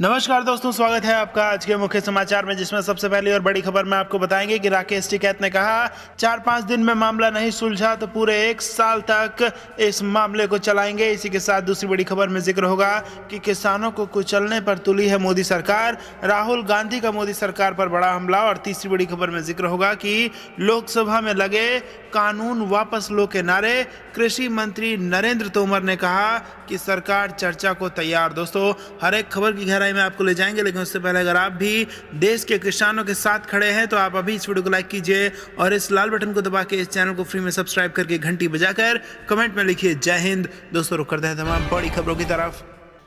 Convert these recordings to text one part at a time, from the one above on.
नमस्कार दोस्तों, स्वागत है आपका आज के मुख्य समाचार में, जिसमें सबसे पहली और बड़ी खबर में आपको बताएंगे कि राकेश टिकैत ने कहा 4-5 दिन में मामला नहीं सुलझा तो पूरे 1 साल तक इस मामले को चलाएंगे। इसी के साथ दूसरी बड़ी खबर में जिक्र होगा कि किसानों को कुचलने पर तुली है मोदी सरकार, राहुल गांधी का मोदी सरकार पर बड़ा हमला। और तीसरी बड़ी खबर में जिक्र होगा कि लोकसभा में लगे कानून वापस लो के नारे, कृषि मंत्री नरेंद्र तोमर ने कहा कि सरकार चर्चा को तैयार। दोस्तों, हर एक खबर की गहराई में आपको ले जाएंगे, लेकिन उससे पहले अगर आप भी देश के किसानों के साथ खड़े हैं तो आप अभी इस वीडियो को लाइक कीजिए और इस लाल बटन को दबा के इस चैनल को फ्री में सब्सक्राइब करके घंटी बजाकर कमेंट में लिखिए जय हिंद। दोस्तों, रुक करते हैं तमाम बड़ी खबरों की तरफ।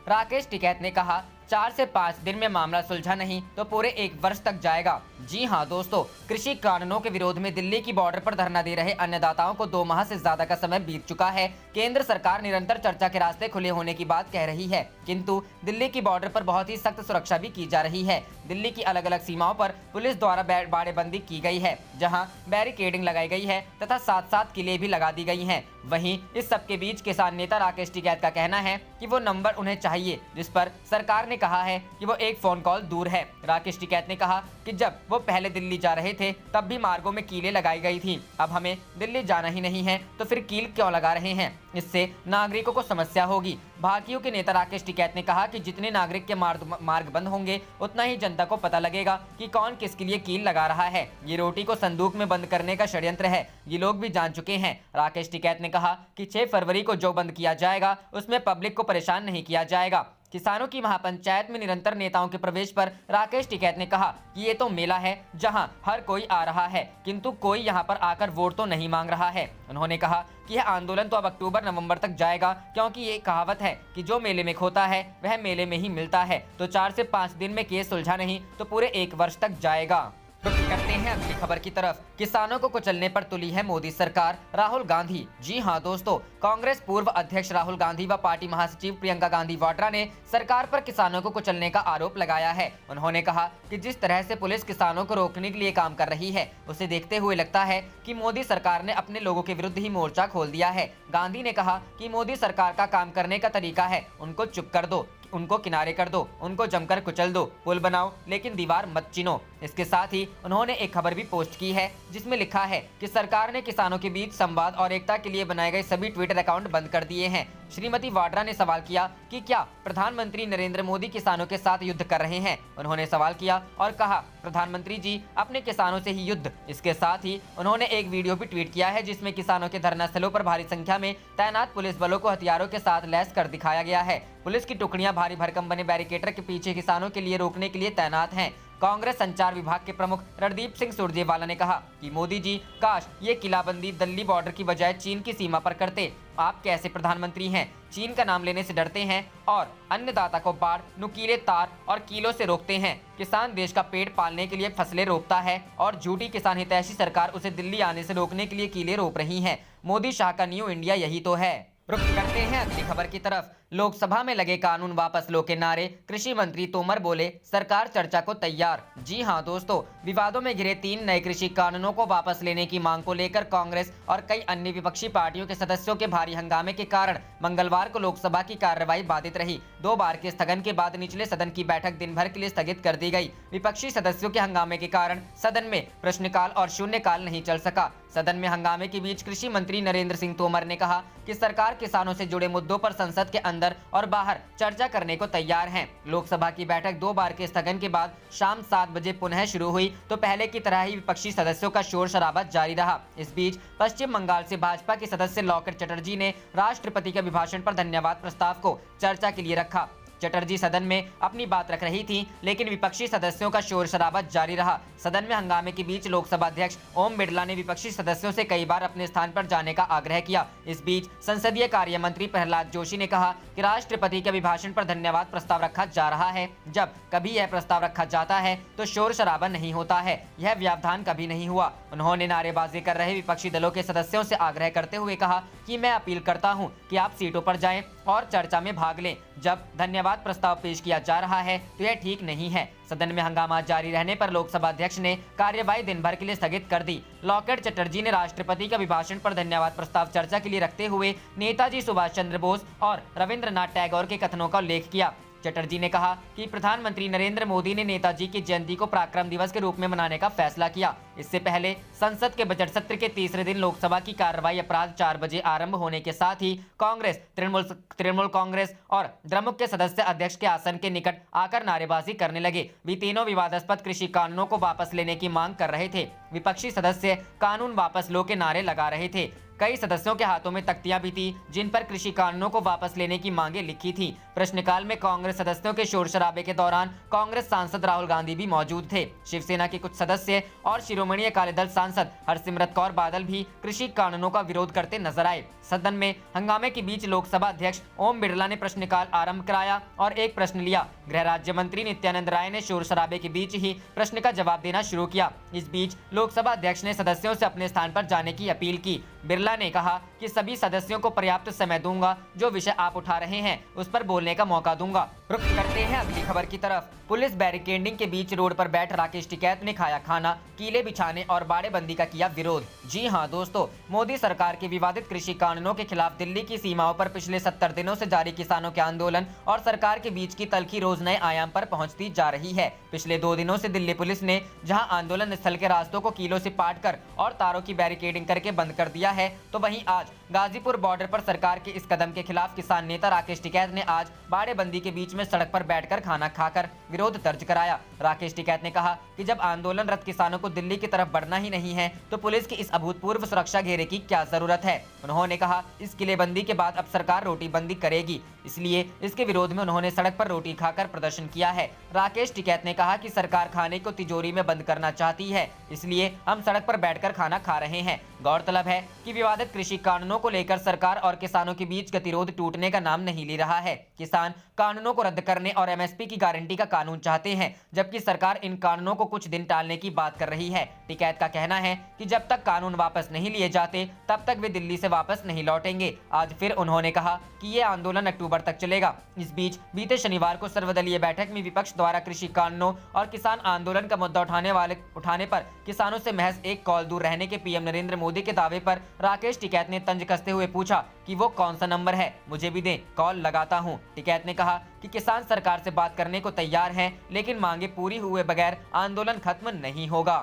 राकेश टिकैत ने कहा 4 से 5 दिन में मामला सुलझा नहीं तो पूरे 1 वर्ष तक जाएगा। जी हां दोस्तों, कृषि कानूनों के विरोध में दिल्ली की बॉर्डर पर धरना दे रहे अन्नदाताओं को 2 माह से ज्यादा का समय बीत चुका है। केंद्र सरकार निरंतर चर्चा के रास्ते खुले होने की बात कह रही है, किंतु दिल्ली की बॉर्डर पर बहुत ही सख्त सुरक्षा भी की जा रही है। दिल्ली की अलग अलग सीमाओं पर पुलिस द्वारा बाड़ेबंदी की गई है, जहाँ बैरिकेडिंग लगाई गई है तथा 7-7 किले भी लगा दी गई हैं। वहीं इस सबके बीच किसान नेता राकेश टिकैत का कहना है कि वो नंबर उन्हें चाहिए जिस पर सरकार ने कहा है कि वो 1 फोन कॉल दूर है। राकेश टिकैत ने कहा कि जब वो पहले दिल्ली जा रहे थे तब भी मार्गों में कीलें लगाई गई थी, अब हमें दिल्ली जाना ही नहीं है तो फिर कील क्यों लगा रहे हैं, इससे नागरिकों को समस्या होगी। भाकियों के नेता राकेश टिकैत ने कहा कि जितने नागरिक के मार्ग बंद होंगे उतना ही जनता को पता लगेगा कि कौन किसके लिए कील लगा रहा है। ये रोटी को संदूक में बंद करने का षड्यंत्र है, ये लोग भी जान चुके हैं। राकेश टिकैत ने कहा कि 6 फरवरी को जो बंद किया जाएगा उसमें पब्लिक को परेशान नहीं किया जाएगा। किसानों की महापंचायत में निरंतर नेताओं के प्रवेश पर राकेश टिकैत ने कहा कि ये तो मेला है जहां हर कोई आ रहा है, किंतु कोई यहां पर आकर वोट तो नहीं मांग रहा है। उन्होंने कहा कि यह आंदोलन तो अब अक्टूबर-नवंबर तक जाएगा, क्योंकि ये कहावत है कि जो मेले में खोता है वह मेले में ही मिलता है। तो 4 से 5 दिन में केस सुलझा नहीं तो पूरे 1 वर्ष तक जाएगा। करते हैं अगली खबर की तरफ। किसानों को कुचलने पर तुली है मोदी सरकार, राहुल गांधी। जी हां दोस्तों, कांग्रेस पूर्व अध्यक्ष राहुल गांधी व पार्टी महासचिव प्रियंका गांधी वाड्रा ने सरकार पर किसानों को कुचलने का आरोप लगाया है। उन्होंने कहा कि जिस तरह से पुलिस किसानों को रोकने के लिए काम कर रही है, उसे देखते हुए लगता है कि मोदी सरकार ने अपने लोगों के विरुद्ध ही मोर्चा खोल दिया है। गांधी ने कहा कि मोदी सरकार का काम करने का तरीका है उनको चुप कर दो, उनको किनारे कर दो, उनको जमकर कुचल दो, पुल बनाओ लेकिन दीवार मत चिनो। इसके साथ ही उन्होंने एक खबर भी पोस्ट की है जिसमें लिखा है कि सरकार ने किसानों के बीच संवाद और एकता के लिए बनाए गए सभी ट्विटर अकाउंट बंद कर दिए हैं। श्रीमती वाड्रा ने सवाल किया कि क्या प्रधानमंत्री नरेंद्र मोदी किसानों के साथ युद्ध कर रहे हैं। उन्होंने सवाल किया और कहा प्रधानमंत्री जी अपने किसानों से ही युद्ध। इसके साथ ही उन्होंने एक वीडियो भी ट्वीट किया है जिसमें किसानों के धरना स्थलों पर भारी संख्या में तैनात पुलिस बलों को हथियारों के साथ लैस कर दिखाया गया है। पुलिस की टुकड़ियां भारी भरकम बने बैरिकेटर के पीछे किसानों के लिए रोकने के लिए तैनात हैं। कांग्रेस संचार विभाग के प्रमुख रणदीप सिंह सुरजेवाला ने कहा कि मोदी जी काश ये किलाबंदी दिल्ली बॉर्डर की बजाय चीन की सीमा पर करते। आप कैसे प्रधानमंत्री हैं, चीन का नाम लेने से डरते हैं और अन्नदाता को बाढ़, नुकीले तार और कीलों से रोकते हैं। किसान देश का पेट पालने के लिए फसलें रोपता है और झूठी किसान हितैषी सरकार उसे दिल्ली आने से रोकने के लिए कीले रोप रही है। मोदी शाह का न्यू इंडिया यही तो है। रुक करते हैं अगली खबर की तरफ। लोकसभा में लगे कानून वापस लो के नारे, कृषि मंत्री तोमर बोले सरकार चर्चा को तैयार। जी हां दोस्तों, विवादों में घिरे 3 नए कृषि कानूनों को वापस लेने की मांग को लेकर कांग्रेस और कई अन्य विपक्षी पार्टियों के सदस्यों के भारी हंगामे के कारण मंगलवार को लोकसभा की कार्यवाही बाधित रही। 2 बार के स्थगन के बाद निचले सदन की बैठक दिन भर के लिए स्थगित कर दी गई। विपक्षी सदस्यों के हंगामे के कारण सदन में प्रश्नकाल और शून्यकाल नहीं चल सका। सदन में हंगामे के बीच कृषि मंत्री नरेंद्र सिंह तोमर ने कहा कि सरकार किसानों से जुड़े मुद्दों पर संसद के अंदर और बाहर चर्चा करने को तैयार है। लोकसभा की बैठक 2 बार के स्थगन के बाद शाम 7 बजे पुनः शुरू हुई तो पहले की तरह ही विपक्षी सदस्यों का शोर शराबा जारी रहा। इस बीच पश्चिम बंगाल से भाजपा के सदस्य लॉकेट चटर्जी ने राष्ट्रपति के अभिभाषण पर धन्यवाद प्रस्ताव को चर्चा के लिए रखा। चटर्जी सदन में अपनी बात रख रही थी, लेकिन विपक्षी सदस्यों का शोर शराबा जारी रहा। सदन में हंगामे के बीच लोकसभा अध्यक्ष ओम बिरला ने विपक्षी सदस्यों से कई बार अपने स्थान पर जाने का आग्रह किया। इस बीच संसदीय कार्य मंत्री प्रहलाद जोशी ने कहा कि राष्ट्रपति के अभिभाषण पर धन्यवाद प्रस्ताव रखा जा रहा है। जब कभी यह प्रस्ताव रखा जाता है तो शोर शराबा नहीं होता है, यह व्यवधान कभी नहीं हुआ। उन्होंने नारेबाजी कर रहे विपक्षी दलों के सदस्यों से आग्रह करते हुए कहा कि मैं अपील करता हूं कि आप सीटों पर जाएं और चर्चा में भाग लें। जब धन्यवाद प्रस्ताव पेश किया जा रहा है तो यह ठीक नहीं है। सदन में हंगामा जारी रहने पर लोकसभा अध्यक्ष ने कार्यवाही दिन भर के लिए स्थगित कर दी। लॉकेट चटर्जी ने राष्ट्रपति के अभिभाषण पर धन्यवाद प्रस्ताव चर्चा के लिए रखते हुए नेताजी सुभाष चंद्र बोस और रविंद्रनाथ टैगोर के कथनों का उल्लेख किया। चटर्जी ने कहा कि प्रधानमंत्री नरेंद्र मोदी ने नेताजी की जयंती को पराक्रम दिवस के रूप में मनाने का फैसला किया। इससे पहले संसद के बजट सत्र के तीसरे दिन लोकसभा की कार्रवाई अपराध 4 बजे आरंभ होने के साथ ही कांग्रेस, तृणमूल कांग्रेस और द्रमुक के सदस्य अध्यक्ष के आसन के निकट आकर नारेबाजी करने लगे। वे तीनों विवादास्पद कृषि कानूनों को वापस लेने की मांग कर रहे थे। विपक्षी सदस्य कानून वापस लो के नारे लगा रहे थे। कई सदस्यों के हाथों में तख्तियां भी थी जिन पर कृषि कानूनों को वापस लेने की मांगे लिखी थी। प्रश्नकाल में कांग्रेस सदस्यों के शोर शराबे के दौरान कांग्रेस सांसद राहुल गांधी भी मौजूद थे। शिवसेना के कुछ सदस्य और शिरोमणि अकाली दल सांसद हरसिमरत कौर बादल भी कृषि कानूनों का विरोध करते नजर आए। सदन में हंगामे के बीच लोकसभा अध्यक्ष ओम बिरला ने प्रश्नकाल आरंभ कराया और एक प्रश्न लिया। गृह राज्य मंत्री नित्यानंद राय ने शोर शराबे के बीच ही प्रश्न का जवाब देना शुरू किया। इस बीच लोकसभा अध्यक्ष ने सदस्यों से अपने स्थान पर जाने की अपील की। बिरला ने कहा कि सभी सदस्यों को पर्याप्त समय दूंगा, जो विषय आप उठा रहे हैं उस पर बोलने का मौका दूंगा। रुख करते हैं अगली खबर की तरफ। पुलिस बैरिकेडिंग के बीच रोड पर बैठ राकेश टिकैत ने खाया खाना, कीले बिछाने और बाड़ेबंदी का किया विरोध। जी हां दोस्तों, मोदी सरकार के विवादित कृषि कानूनों के खिलाफ दिल्ली की सीमाओं पर पिछले 70 दिनों से जारी किसानों के आंदोलन और सरकार के बीच की तल्खी रोज नए आयाम पर पहुंचती जा रही है। पिछले 2 दिनों से दिल्ली पुलिस ने जहां आंदोलन स्थल के रास्तों को कीलों से पाट कर और तारों की बैरिकेडिंग करके बंद कर दिया है, तो वहीं आज गाजीपुर बॉर्डर पर सरकार के इस कदम के खिलाफ किसान नेता राकेश टिकैत ने आज बाड़ेबंदी के बीच में सड़क पर बैठकर खाना खाकर विरोध दर्ज कराया। राकेश टिकैत ने कहा कि जब आंदोलनरत किसानों को दिल्ली की तरफ बढ़ना ही नहीं है तो पुलिस की इस अभूतपूर्व सुरक्षा घेरे की क्या जरूरत है। उन्होंने कहा इस किलेबंदी के बाद अब सरकार रोटी बंदी करेगी, इसलिए इसके विरोध में उन्होंने सड़क पर रोटी खाकर प्रदर्शन किया है। राकेश टिकैत ने कहा कि सरकार खाने को तिजोरी में बंद करना चाहती है, इसलिए हम सड़क पर बैठकर खाना खा रहे हैं। गौरतलब है कि विवादित कृषि कानूनों को लेकर सरकार और किसानों के बीच गतिरोध टूटने का नाम नहीं ले रहा है। किसान कानूनों को रद्द करने और एमएसपी की गारंटी का कानून चाहते हैं, जबकि सरकार इन कानूनों को कुछ दिन टालने की बात कर रही है। टिकैत का कहना है कि जब तक कानून वापस नहीं लिए जाते तब तक वे दिल्ली से वापस नहीं लौटेंगे। आज फिर उन्होंने कहा कि ये आंदोलन अक्टूबर तक चलेगा। इस बीच बीते शनिवार को सर्वदलीय बैठक में विपक्ष द्वारा कृषि कानूनों और किसान आंदोलन का मुद्दा उठाने पर किसानों से महज एक कॉल दूर रहने के पीएम नरेंद्र मोदी के दावे पर राकेश टिकैत ने तंज कसते हुए पूछा कि वो कौन सा नंबर है, मुझे भी दें, कॉल लगाता हूं। टिकैत ने कहा कि किसान सरकार से बात करने को तैयार हैं, लेकिन मांगे पूरी हुए बगैर आंदोलन खत्म नहीं होगा।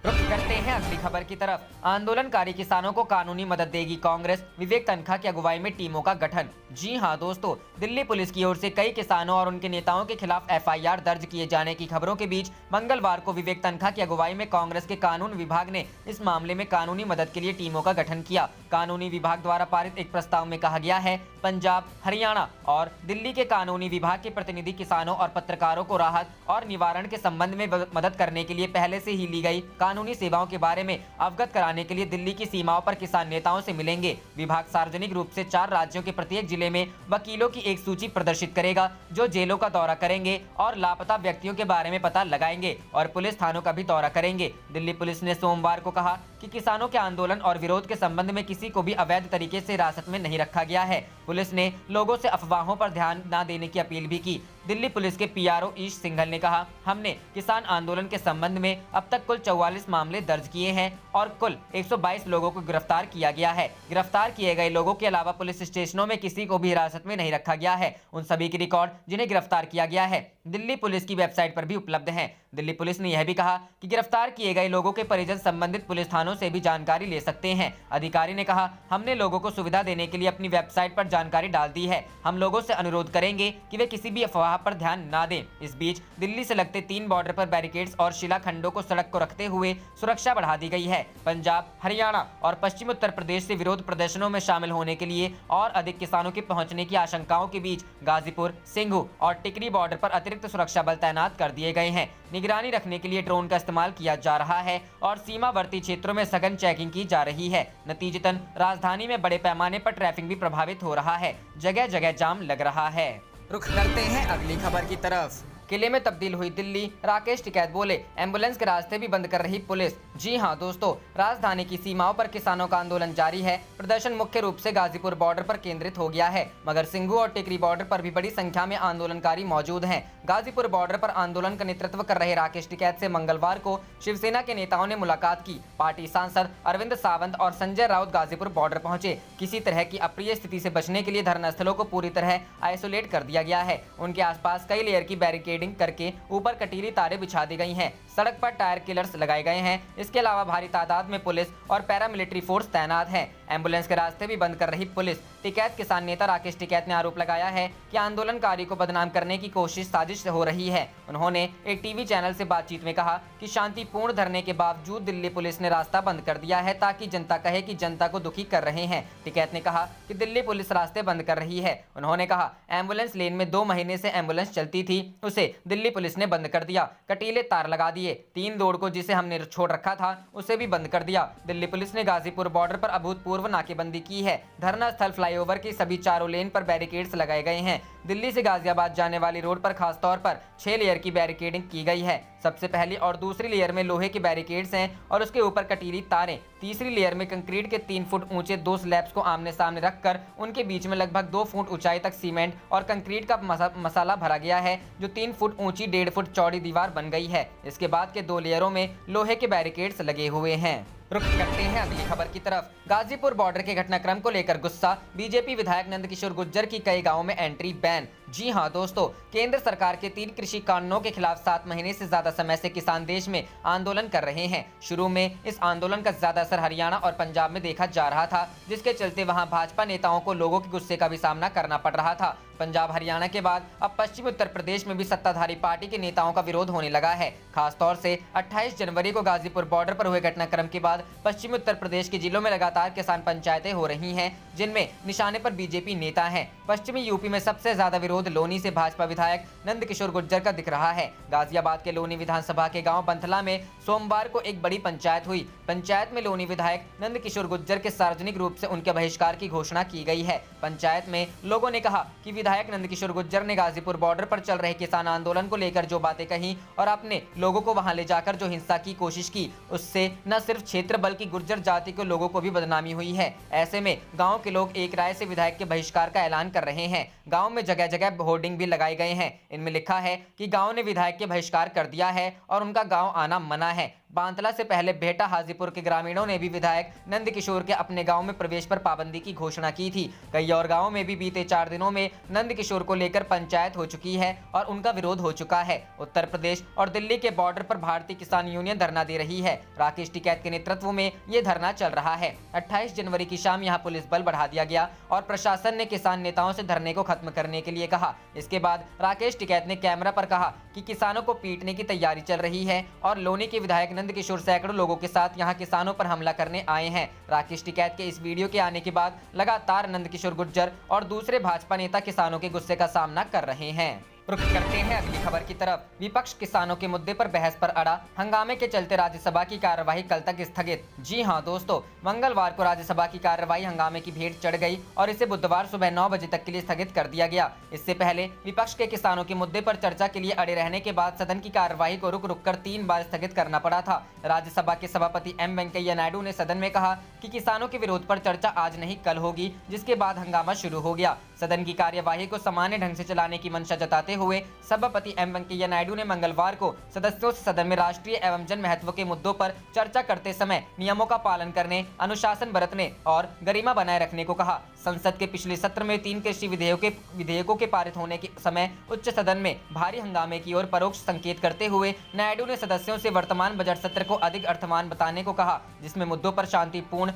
रुख करते हैं अगली खबर की तरफ। आंदोलनकारी किसानों को कानूनी मदद देगी कांग्रेस, विवेक तन्खा की अगुवाई में टीमों का गठन। जी हां दोस्तों, दिल्ली पुलिस की ओर से कई किसानों और उनके नेताओं के खिलाफ एफआईआर दर्ज किए जाने की खबरों के बीच मंगलवार को विवेक तन्खा की अगुवाई में कांग्रेस के कानून विभाग ने इस मामले में कानूनी मदद के लिए टीमों का गठन किया। कानूनी विभाग द्वारा पारित एक प्रस्ताव में कहा गया है, पंजाब, हरियाणा और दिल्ली के कानूनी विभाग के प्रतिनिधि किसानों और पत्रकारों को राहत और निवारण के संबंध में मदद करने के लिए पहले से ही ली गई कानूनी सेवाओं के बारे में अवगत कराने के लिए दिल्ली की सीमाओं पर किसान नेताओं से मिलेंगे। विभाग सार्वजनिक रूप से 4 राज्यों के प्रत्येक जिले में वकीलों की एक सूची प्रदर्शित करेगा जो जेलों का दौरा करेंगे और लापता व्यक्तियों के बारे में पता लगाएंगे और पुलिस थानों का भी दौरा करेंगे। दिल्ली पुलिस ने सोमवार को कहा कि किसानों के आंदोलन और विरोध के संबंध में किसी को भी अवैध तरीके से हिरासत में नहीं रखा गया है। पुलिस ने लोगों से अफवाहों पर ध्यान न देने की अपील भी की। दिल्ली पुलिस के पीआरओ ईश सिंघल ने कहा, हमने किसान आंदोलन के संबंध में अब तक कुल 44 मामले दर्ज किए हैं और कुल 122 लोगों को गिरफ्तार किया गया है। गिरफ्तार किए गए लोगों के अलावा पुलिस स्टेशनों में किसी को भी हिरासत में नहीं रखा गया है। उन सभी की रिकॉर्ड जिन्हें गिरफ्तार किया गया है दिल्ली पुलिस की वेबसाइट पर भी उपलब्ध हैं। दिल्ली पुलिस ने यह भी कहा कि गिरफ्तार किए गए लोगों के परिजन संबंधित पुलिस थानों से भी जानकारी ले सकते हैं। अधिकारी ने कहा, हमने लोगों को सुविधा देने के लिए अपनी वेबसाइट पर जानकारी डाल दी है। हम लोगों से अनुरोध करेंगे कि वे किसी भी अफवाह पर ध्यान न दें। इस बीच दिल्ली से लगते 3 बॉर्डर पर बैरिकेड्स और शिलाखंडों को सड़क को रखते हुए सुरक्षा बढ़ा दी गई है। पंजाब, हरियाणा और पश्चिम उत्तर प्रदेश से विरोध प्रदर्शनों में शामिल होने के लिए और अधिक किसानों के पहुंचने की आशंकाओं के बीच गाजीपुर, सिंघू और टिकरी बॉर्डर पर अतिरिक्त सुरक्षा बल तैनात कर दिए गए हैं। निगरानी रखने के लिए ड्रोन का इस्तेमाल किया जा रहा है और सीमावर्ती क्षेत्रों में सघन चेकिंग की जा रही है। नतीजतन राजधानी में बड़े पैमाने पर ट्रैफिक भी प्रभावित हो रहा है। जगह जगह जाम लग रहा है। रुख करते हैं अगली खबर की तरफ। किले में तब्दील हुई दिल्ली, राकेश टिकैत बोले एम्बुलेंस के रास्ते भी बंद कर रही पुलिस। जी हां दोस्तों, राजधानी की सीमाओं पर किसानों का आंदोलन जारी है। प्रदर्शन मुख्य रूप से गाजीपुर बॉर्डर पर केंद्रित हो गया है, मगर सिंघू और टिकरी बॉर्डर पर भी बड़ी संख्या में आंदोलनकारी मौजूद हैं। गाजीपुर बॉर्डर पर आंदोलन का नेतृत्व कर रहे राकेश टिकैत से मंगलवार को शिवसेना के नेताओं ने मुलाकात की। पार्टी सांसद अरविंद सावंत और संजय राउत गाजीपुर बॉर्डर पहुंचे। किसी तरह की अप्रिय स्थिति से बचने के लिए धरना स्थलों को पूरी तरह आइसोलेट कर दिया गया है। उनके आसपास कई लेयर की बैरिकेडिंग करके ऊपर कटीली तारें बिछा दी गई हैं। सड़क पर टायर किलर्स लगाए गए हैं। इसके अलावा भारी तादाद में पुलिस और पैरामिलिट्री फोर्स तैनात है। एम्बुलेंस के रास्ते भी बंद कर रही पुलिस। टिकैत किसान नेता राकेश टिकैत ने आरोप लगाया है कि आंदोलनकारी को बदनाम करने की कोशिश साजिश हो रही है। उन्होंने एक टीवी चैनल से बातचीत में कहा कि शांतिपूर्ण धरने के बावजूद दिल्ली पुलिस ने रास्ता बंद कर दिया है ताकि जनता कहे कि जनता को दुखी कर रहे हैं। टिकैत ने कहा कि दिल्ली पुलिस रास्ते बंद कर रही है। उन्होंने कहा एम्बुलेंस लेन में 2 महीने से एम्बुलेंस चलती थी, उसे दिल्ली पुलिस ने बंद कर दिया। कटीले तार लगा दिए। 3 रोड को जिसे हमने छोड़ रखा था उसे भी बंद कर दिया। दिल्ली पुलिस ने गाजीपुर बॉर्डर पर अभूतपूर्व नाकेबंदी की है। धरना स्थल फ्लाईओवर के सभी चारों लेन पर बैरिकेड्स लगाए गए हैं। दिल्ली से गाजियाबाद जाने वाली रोड पर खासतौर पर 6 लेयर की बैरिकेडिंग की गई है। सबसे पहली और दूसरी लेयर में लोहे के बैरिकेड्स हैं और उसके ऊपर कटीली तारें। तीसरी लेयर में कंक्रीट के 3 फुट ऊंचे 2 स्लैब्स को आमने सामने रखकर उनके बीच में लगभग 2 फुट ऊंचाई तक सीमेंट और कंक्रीट का मसाला भरा गया है, जो 3 फुट ऊंची 1.5 फुट चौड़ी दीवार बन गई है। इसके बाद के 2 लेयरों में लोहे के बैरिकेड्स लगे हुए हैं। रुक करते हैं अगली खबर की तरफ। गाजीपुर बॉर्डर के घटनाक्रम को लेकर गुस्सा, बीजेपी विधायक नंदकिशोर गुर्जर की कई गांवों में एंट्री बैन। जी हां दोस्तों, केंद्र सरकार के 3 कृषि कानूनों के खिलाफ 7 महीने से ज्यादा समय से किसान देश में आंदोलन कर रहे हैं। शुरू में इस आंदोलन का ज्यादा असर हरियाणा और पंजाब में देखा जा रहा था, जिसके चलते वहां भाजपा नेताओं को लोगों के गुस्से का भी सामना करना पड़ रहा था। पंजाब हरियाणा के बाद अब पश्चिमी उत्तर प्रदेश में भी सत्ताधारी पार्टी के नेताओं का विरोध होने लगा है। खासतौर से 28 जनवरी को गाजीपुर बॉर्डर पर हुए घटनाक्रम के बाद पश्चिमी उत्तर प्रदेश के जिलों में लगातार किसान पंचायतें हो रही हैं, जिनमें निशाने पर बीजेपी नेता हैं। पश्चिमी यूपी में सबसे ज्यादा विरोध लोनी से भाजपा विधायक नंदकिशोर गुर्जर का दिख रहा है। गाजियाबाद के लोनी विधानसभा के गांव बंथला में सोमवार को एक बड़ी पंचायत हुई। पंचायत में लोनी विधायक नंदकिशोर गुर्जर के सार्वजनिक रूप से उनके बहिष्कार की घोषणा की गई है। पंचायत में लोगों ने कहा कि विधायक नंदकिशोर गुर्जर ने गाजीपुर बॉर्डर पर चल रहे किसान आंदोलन को लेकर जो बातें कही और अपने लोगों को वहां ले जाकर जो हिंसा की कोशिश की, उससे न सिर्फ क्षेत्र बल्कि गुर्जर जाति के लोगों को भी बदनामी हुई है। ऐसे में गांव के लोग एक राय से विधायक के बहिष्कार का ऐलान कर रहे हैं। गांव में जगह जगह होर्डिंग भी लगाए गए हैं। इनमें लिखा है कि गांव ने विधायक के बहिष्कार कर दिया है और उनका गांव आना मना है। बांतला से पहले बेहटा हाजीपुर के ग्रामीणों ने भी विधायक नंदकिशोर के अपने गांव में प्रवेश पर पाबंदी की घोषणा की थी। कई और गांवों में भी बीते 4 दिनों में नंदकिशोर को लेकर पंचायत हो चुकी है और उनका विरोध हो चुका है। उत्तर प्रदेश और दिल्ली के बॉर्डर पर भारतीय किसान यूनियन धरना दे रही है। राकेश टिकैत के नेतृत्व में ये धरना चल रहा है। 28 जनवरी की शाम यहाँ पुलिस बल बढ़ा दिया गया और प्रशासन ने किसान नेताओं से धरने को खत्म करने के लिए कहा। इसके बाद राकेश टिकैत ने कैमरा पर कहा कि किसानों को पीटने की तैयारी चल रही है और लोनी के विधायक नंदकिशोर सैकड़ों लोगों के साथ यहां किसानों पर हमला करने आए हैं। राकेश टिकैत के इस वीडियो के आने के बाद लगातार नंदकिशोर गुर्जर और दूसरे भाजपा नेता किसानों के गुस्से का सामना कर रहे हैं। रुक करते हैं अगली खबर की तरफ। विपक्ष किसानों के मुद्दे पर बहस पर अड़ा, हंगामे के चलते राज्यसभा की कार्यवाही कल तक स्थगित। जी हां दोस्तों, मंगलवार को राज्यसभा की कार्यवाही हंगामे की भेंट चढ़ गई और इसे बुधवार सुबह 9 बजे तक के लिए स्थगित कर दिया गया। इससे पहले विपक्ष के किसानों के मुद्दे पर चर्चा के लिए अड़े रहने के बाद सदन की कार्यवाही को रुक रुक कर 3 बार स्थगित करना पड़ा था। राज्यसभा के सभापति एम वेंकैया नायडू ने सदन में कहा कि किसानों के विरोध पर चर्चा आज नहीं कल होगी, जिसके बाद हंगामा शुरू हो गया। सदन की कार्यवाही को सामान्य ढंग से चलाने की मंशा जताते हुए सभापति एम वेंकैया नायडू ने मंगलवार को सदस्यों से सदन में राष्ट्रीय एवं जन महत्व के मुद्दों पर चर्चा करते समय नियमों का पालन करने, अनुशासन बरतने और गरिमा बनाए रखने को कहा। संसद के पिछले सत्र में 3 कृषि विधेयकों के पारित होने के समय उच्च सदन में भारी हंगामे की ओर परोक्ष संकेत करते हुए नायडू ने सदस्यों से वर्तमान बजट सत्र को अधिक अर्थवान बताने को कहा, जिसमें मुद्दों पर शांतिपूर्ण,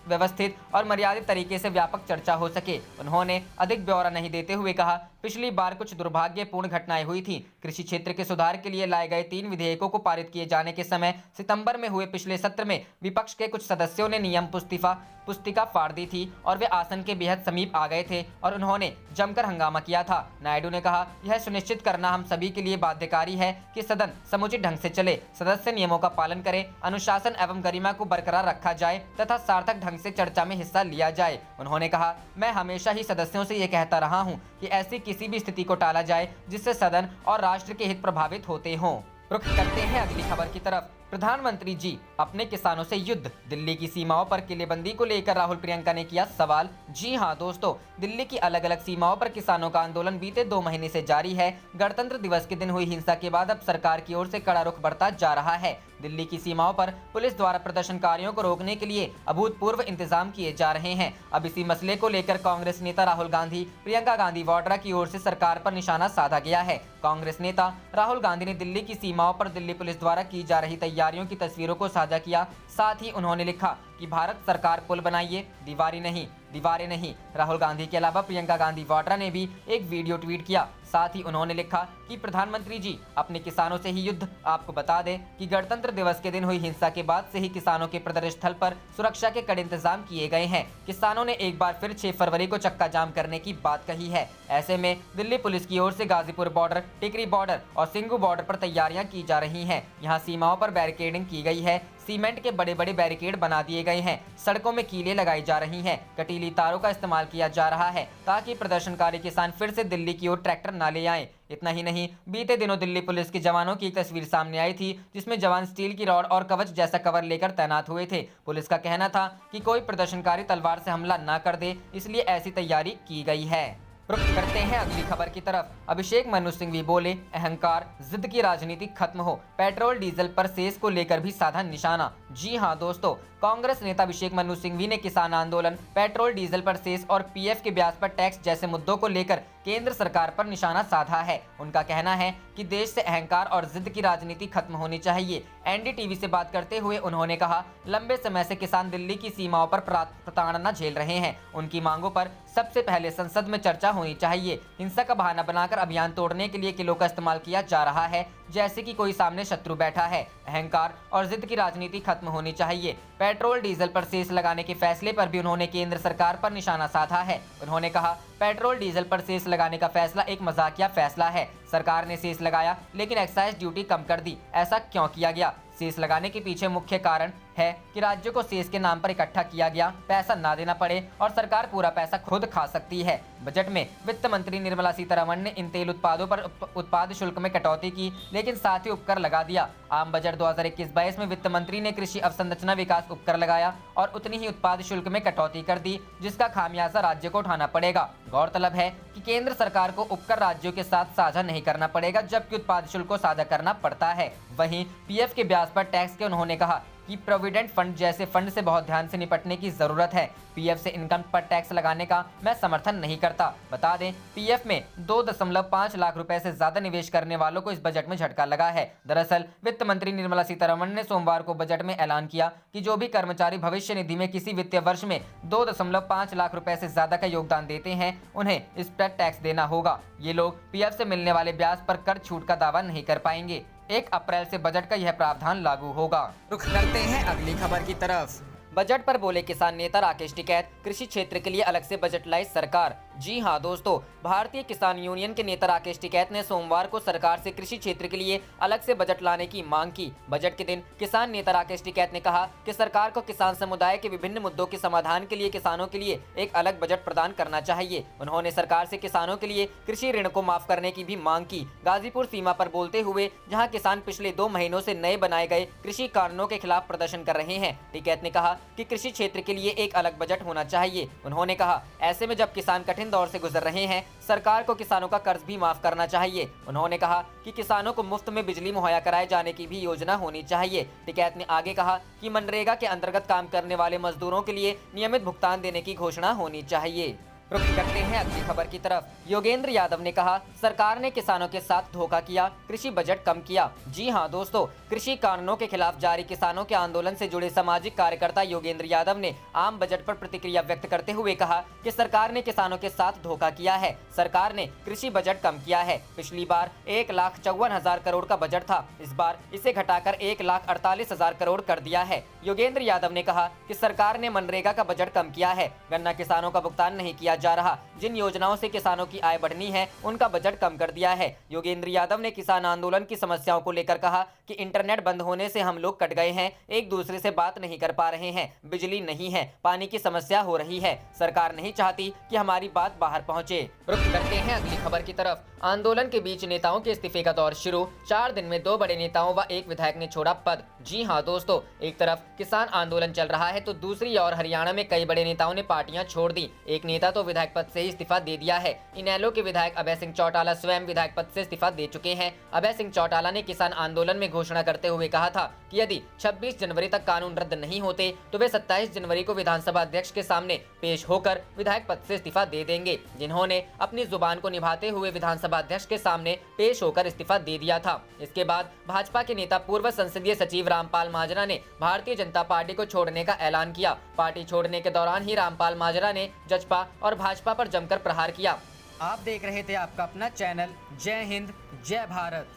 व्यवस्थित और मर्यादित तरीके से व्यापक चर्चा हो सके। उन्होंने अधिक ब्यौरा नहीं देते हुए कहा, पिछली बार कुछ दुर्भाग्यपूर्ण घटनाएं हुई थी। कृषि क्षेत्र के सुधार के लिए लाए गए 3 विधेयकों को पारित किए जाने के समय सितंबर में हुए पिछले सत्र में विपक्ष के कुछ सदस्यों ने नियम पुस्तिका फाड़ दी थी और वे आसन के बेहद समीप आ गए थे और उन्होंने जमकर हंगामा किया था। नायडू ने कहा, यह सुनिश्चित करना हम सभी के लिए बाध्यकारी है कि सदन समुचित ढंग से चले, सदस्य नियमों का पालन करें, अनुशासन एवं गरिमा को बरकरार रखा जाए तथा सार्थक ढंग से चर्चा में हिस्सा लिया जाए। उन्होंने कहा, मैं हमेशा ही सदस्यों से ये कहता रहा हूँ कि ऐसी किसी भी स्थिति को टाला जाए जिससे सदन और राष्ट्र के हित प्रभावित होते हों। रुख करते हैं अगली खबर की तरफ। प्रधानमंत्री जी अपने किसानों से युद्ध, दिल्ली की सीमाओं पर किलेबंदी को लेकर राहुल प्रियंका ने किया सवाल। जी हां दोस्तों, दिल्ली की अलग अलग सीमाओं पर किसानों का आंदोलन बीते 2 महीने से जारी है। गणतंत्र दिवस के दिन हुई हिंसा के बाद अब सरकार की ओर से कड़ा रुख बढ़ता जा रहा है। दिल्ली की सीमाओं पर पुलिस द्वारा प्रदर्शनकारियों को रोकने के लिए अभूतपूर्व इंतजाम किए जा रहे हैं। अब इसी मसले को लेकर कांग्रेस नेता राहुल गांधी, प्रियंका गांधी वाड्रा की ओर से सरकार पर निशाना साधा गया है। कांग्रेस नेता राहुल गांधी ने दिल्ली की सीमाओं पर दिल्ली पुलिस द्वारा की जा रही तैयारियों की तस्वीरों को साझा किया। साथ ही उन्होंने लिखा कि भारत सरकार पुल बनाइए, दीवारें नहीं। राहुल गांधी के अलावा प्रियंका गांधी वाड्रा ने भी एक वीडियो ट्वीट किया। साथ ही उन्होंने लिखा कि प्रधानमंत्री जी अपने किसानों से ही युद्ध। आपको बता दें कि गणतंत्र दिवस के दिन हुई हिंसा के बाद से ही किसानों के प्रदर्शन स्थल पर सुरक्षा के कड़े इंतजाम किए गए हैं। किसानों ने एक बार फिर 6 फरवरी को चक्का जाम करने की बात कही है। ऐसे में दिल्ली पुलिस की ओर से गाजीपुर बॉर्डर, टिकरी बॉर्डर और सिंघू बॉर्डर पर तैयारियां की जा रही हैं। यहाँ सीमाओं पर बैरिकेडिंग की गई है। सीमेंट के बड़े बड़े बैरिकेड बना दिए गए हैं। सड़कों में कीलें लगाई जा रही हैं। कटीली तारों का इस्तेमाल किया जा रहा है ताकि प्रदर्शनकारी किसान फिर से दिल्ली की ओर ट्रैक्टर न ले आएं। इतना ही नहीं, बीते दिनों दिल्ली पुलिस के जवानों की एक तस्वीर सामने आई थी जिसमें जवान स्टील की रॉड और कवच जैसा कवर लेकर तैनात हुए थे। पुलिस का कहना था कि कोई प्रदर्शनकारी तलवार से हमला न कर दे, इसलिए ऐसी तैयारी की गई है। रुख करते हैं अगली खबर की तरफ। अभिषेक मनु सिंघवी बोले, अहंकार जिद की राजनीति खत्म हो, पेट्रोल डीजल पर सेस को लेकर भी साधा निशाना। जी हां दोस्तों, कांग्रेस नेता अभिषेक मनु सिंघवी ने किसान आंदोलन, पेट्रोल डीजल पर सेस और पीएफ के ब्याज पर टैक्स जैसे मुद्दों को लेकर केंद्र सरकार पर निशाना साधा है। उनका कहना है कि देश से अहंकार और जिद की राजनीति खत्म होनी चाहिए। एनडीटीवी से बात करते हुए उन्होंने कहा, लंबे समय से किसान दिल्ली की सीमाओं पर प्रताड़ना झेल रहे हैं। उनकी मांगों पर सबसे पहले संसद में चर्चा होनी चाहिए। हिंसा का बहाना बनाकर अभियान तोड़ने के लिए किलों का इस्तेमाल किया जा रहा है, जैसे कि कोई सामने शत्रु बैठा है। अहंकार और जिद की राजनीति खत्म होनी चाहिए। पेट्रोल डीजल पर सेस लगाने के फैसले पर भी उन्होंने केंद्र सरकार पर निशाना साधा है। उन्होंने कहा, पेट्रोल डीजल पर सेस लगाने का फैसला एक मजाकिया फैसला है। सरकार ने सेस लगाया लेकिन एक्साइज ड्यूटी कम कर दी। ऐसा क्यों किया गया? सेस लगाने के पीछे मुख्य कारण है कि राज्यों को सेस के नाम पर इकट्ठा किया गया पैसा ना देना पड़े और सरकार पूरा पैसा खुद खा सकती है। बजट में वित्त मंत्री निर्मला सीतारमण ने इन तेल उत्पादों पर उत्पाद शुल्क में कटौती की, लेकिन साथ ही उपकर लगा दिया। आम बजट 2021-22 में वित्त मंत्री ने कृषि अवसंरचना विकास उपकर लगाया और उतनी ही उत्पाद शुल्क में कटौती कर दी, जिसका खामियाजा राज्य को उठाना पड़ेगा। गौरतलब है कि केंद्र सरकार को उपकर राज्यों के साथ साझा नहीं करना पड़ेगा, जबकि उत्पाद शुल्क को साझा करना पड़ता है। वहीं पीएफ के ब्याज पर टैक्स के उन्होंने कहा कि प्रोविडेंट फंड जैसे फंड से बहुत ध्यान से निपटने की जरूरत है। पीएफ से इनकम पर टैक्स लगाने का मैं समर्थन नहीं करता। बता दें, पीएफ में 2.5 लाख रुपए से ज्यादा निवेश करने वालों को इस बजट में झटका लगा है। दरअसल वित्त मंत्री निर्मला सीतारमण ने सोमवार को बजट में ऐलान किया कि जो भी कर्मचारी भविष्य निधि में किसी वित्तीय वर्ष में 2.5 लाख रुपए से ज्यादा का योगदान देते हैं, उन्हें इस पर टैक्स देना होगा। ये लोग पीएफ से मिलने वाले ब्याज पर कर छूट का दावा नहीं कर पाएंगे। 1 अप्रैल से बजट का यह प्रावधान लागू होगा। रुख करते हैं अगली खबर की तरफ। बजट पर बोले किसान नेता राकेश टिकैत, कृषि क्षेत्र के लिए अलग से बजट लाई सरकार। जी हां दोस्तों, भारतीय किसान यूनियन के नेता राकेश टिकैत ने सोमवार को सरकार से कृषि क्षेत्र के लिए अलग से बजट लाने की मांग की। बजट के दिन किसान नेता राकेश टिकैत ने कहा कि सरकार को किसान समुदाय के विभिन्न मुद्दों के समाधान के लिए किसानों के लिए एक अलग बजट प्रदान करना चाहिए। उन्होंने सरकार से किसानों के लिए कृषि ऋण को माफ करने की भी मांग की। गाजीपुर सीमा पर बोलते हुए जहाँ किसान पिछले 2 महीनों से नए बनाए गए कृषि कानूनों के खिलाफ प्रदर्शन कर रहे हैं, टिकैत ने कहा कि कृषि क्षेत्र के लिए एक अलग बजट होना चाहिए। उन्होंने कहा, ऐसे में जब किसान कठिन दौर से गुजर रहे हैं, सरकार को किसानों का कर्ज भी माफ करना चाहिए। उन्होंने कहा कि किसानों को मुफ्त में बिजली मुहैया कराए जाने की भी योजना होनी चाहिए। टिकैत ने आगे कहा कि मनरेगा के अंतर्गत काम करने वाले मजदूरों के लिए नियमित भुगतान देने की घोषणा होनी चाहिए। रुख करते हैं अगली खबर की तरफ। योगेंद्र यादव ने कहा, सरकार ने किसानों के साथ धोखा किया, कृषि बजट कम किया। जी हां दोस्तों, कृषि कानूनों के खिलाफ जारी किसानों के आंदोलन से जुड़े सामाजिक कार्यकर्ता योगेंद्र यादव ने आम बजट पर प्रतिक्रिया व्यक्त करते हुए कहा कि सरकार ने किसानों के साथ धोखा किया है। सरकार ने कृषि बजट कम किया है। पिछली बार 1,54,000 करोड़ का बजट था, इस बार इसे घटाकर 1,48,000 करोड़ कर दिया है। योगेंद्र यादव ने कहा कि सरकार ने मनरेगा का बजट कम किया है, गन्ना किसानों का भुगतान नहीं किया जा रहा। जिन योजनाओं से किसानों की आय बढ़नी है उनका बजट कम कर दिया है। योगेंद्र यादव ने किसान आंदोलन की समस्याओं को लेकर कहा कि इंटरनेट बंद होने से हम लोग कट गए हैं, एक दूसरे से बात नहीं कर पा रहे हैं, बिजली नहीं है, पानी की समस्या हो रही है, सरकार नहीं चाहती कि हमारी बात बाहर पहुंचे। रुख करते हैं अगली खबर की तरफ। आंदोलन के बीच नेताओं के इस्तीफे का दौर शुरू। 4 दिन में 2 बड़े नेताओं व 1 विधायक ने छोड़ा पद। जी हां दोस्तों, एक तरफ किसान आंदोलन चल रहा है तो दूसरी ओर हरियाणा में कई बड़े नेताओं ने पार्टियां छोड़ दी। एक नेता तो विधायक पद से ही इस्तीफा दे दिया है। इनेलो के विधायक अभय सिंह चौटाला स्वयं विधायक पद से इस्तीफा दे चुके हैं। अभय सिंह चौटाला ने किसान आंदोलन में घोषणा करते हुए कहा था कि यदि 26 जनवरी तक कानून रद्द नहीं होते तो वे 27 जनवरी को विधानसभा अध्यक्ष के सामने पेश होकर विधायक पद से इस्तीफा दे देंगे, जिन्होंने अपनी जुबान को निभाते हुए विधानसभा अध्यक्ष के सामने पेश होकर इस्तीफा दे दिया था। इसके बाद भाजपा के नेता पूर्व संसदीय सचिव रामपाल माजरा ने भारतीय जनता पार्टी को छोड़ने का ऐलान किया। पार्टी छोड़ने के दौरान ही रामपाल माजरा ने जजपा और भाजपा पर जमकर प्रहार किया। आप देख रहे थे आपका अपना चैनल जय हिंद जय भारत।